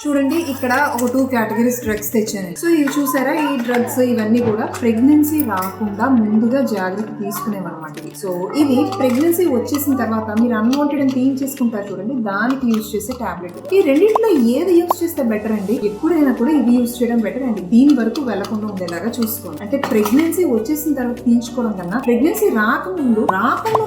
చూడండి ఇక్కడ ఒక 2 కేటగిరీస్ డ్రగ్స్ తెచ్చాను. సో ఇవి చూసారా, ఈ డ్రగ్స్ ఇవన్నీ కూడా ప్రెగ్నెన్సీ రాకుండా ముందుగా జాగ్రత్త తీసుకునేవన్నమాట. సో ఇవి ప్రెగ్నెన్సీ వచ్చేసిన తర్వాత మీరు అన్వాంటెడ్ అని తీయించేసుకుంటారు చూడండి, దానికి యూజ్ చేసే టాబ్లెట్. ఈ రెండింటిలో ఏది యూజ్ చేస్తే బెటర్ అండి? ఎప్పుడైనా కూడా ఇది యూజ్ చేయడం బెటర్ అండి. దీని వరకు వెళ్లకుండా ఉండేలాగా చూసుకోండి. అంటే ప్రెగ్నెన్సీ వచ్చేసిన తర్వాత తీయించుకోవడం కన్నా ప్రెగ్నెన్సీ రాకుండా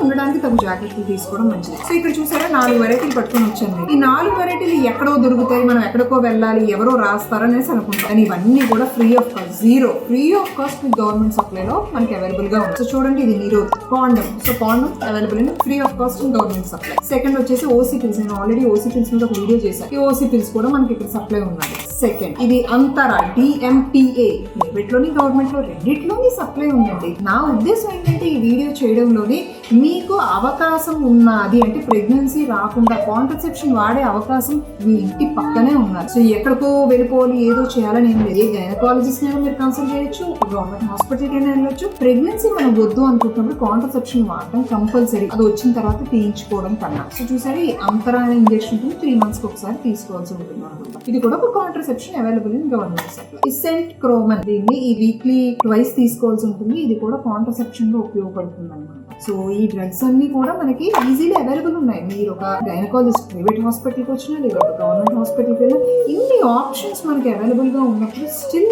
ఉండడానికి తగు జాగ్రత్తలు తీసుకోవడం మంచిది. సో ఇక్కడ చూసారా, 4 వెరైటీలు పట్టుకొని వచ్చాను. ఈ 4 వెరైటీలు ఎక్కడో దొరుకుతాయి, మనం ఎక్కడికో వెళ్ళాలి, ఎవరో రాస్తారనేసి అనుకుంటాం. కానీ ఇవన్నీ కూడా free of cost, free of cost government supply లో మనకి అవైలబుల్ గా ఉంది. సో చూడండి, ఇది Nirodh condom. So condom available in free of cost in government supply. Second వచ్చేసి ఓసీ పిల్స్. నేను ఆల్రెడీ ఓసీ పిల్స్ మీద ఒక వీడియో చేశాను. ఈ ఓసీ పిల్స్ కూడా మనకి ఇక్కడ సప్లై ఉన్నది. సెకండ్ ఇది అంతరా DMPA. వీటిలోని గవర్నమెంట్ లో రెండిట్లోని సప్లై ఉందండి. నా ఉద్దేశం ఏంటంటే ఈ వీడియో చేయడంలోని మీకు అవకాశం ఉన్నది, అంటే ప్రెగ్నెన్సీ రాకుండా కాంట్రసెప్షన్ వాడే అవకాశం మీ ఇంటి పక్కనే ఉన్నది. సో ఎక్కడికో వెళ్ళిపోవాలి, ఏదో చేయాలని ఏం లేదు. ఏ గైనకాలజిస్ట్ అయినా మీరు కన్సల్ట్ చేయొచ్చు, గవర్నమెంట్ హాస్పిటల్కి అయినా వెళ్ళొచ్చు. ప్రెగ్నెన్సీ మనం వద్దు అనుకుంటున్నప్పుడు కాంట్రసెప్షన్ వాడటం కంపల్సరీ, అది వచ్చిన తర్వాత తీయించుకోవడం కన్నా. సో చూసారు, ఈ అంతరా అనే ఇంజెక్షన్ 3 months ఒకసారి తీసుకోవాల్సి ఉంటుంది అనమాట. ఇది కూడా ఒక contraception available in government supply. Centchroman, దీన్ని ఈ వీక్లీ 2 తీసుకోవాల్సి ఉంటుంది. ఇది కూడా కాంట్రసెప్షన్ లో ఉపయోగపడుతుంది అనమాట. సో ఈ డ్రగ్స్ అన్ని కూడా మనకి ఈజీలీ అవైలబుల్ ఉన్నాయి. మీరు ఒక గైనకాలజిస్ట్ ప్రైవేట్ హాస్పిటల్కి వచ్చినా లేదా ఒక గవర్నమెంట్ హాస్పిటల్కి వెళ్ళినా ఇన్ని ఆప్షన్స్ మనకి అవైలబుల్ గా ఉన్నప్పుడు స్టిల్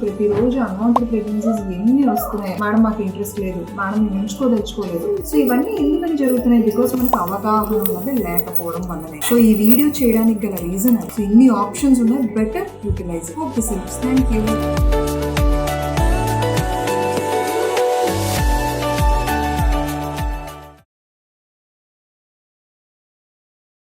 ప్రతిరోజు అన్వాంటెడ్ ప్రెగ్నెన్సీస్ ఎన్ని వస్తున్నాయి. మేడం మాకు ఇంట్రెస్ట్ లేదు, మేడం మేము ఎంచుకోదలుచుకోలేదు. సో ఇవన్నీ ఎందుకని జరుగుతున్నాయి? బికాస్ మనకి అవగాహన ఉన్నది లేకపోవడం వల్లనే. సో ఈ వీడియో చేయడానికి గల రీజన్ అది. సో ఇన్ని ఆప్షన్స్ ఉన్నాయి, better utilise. Okay, thank you.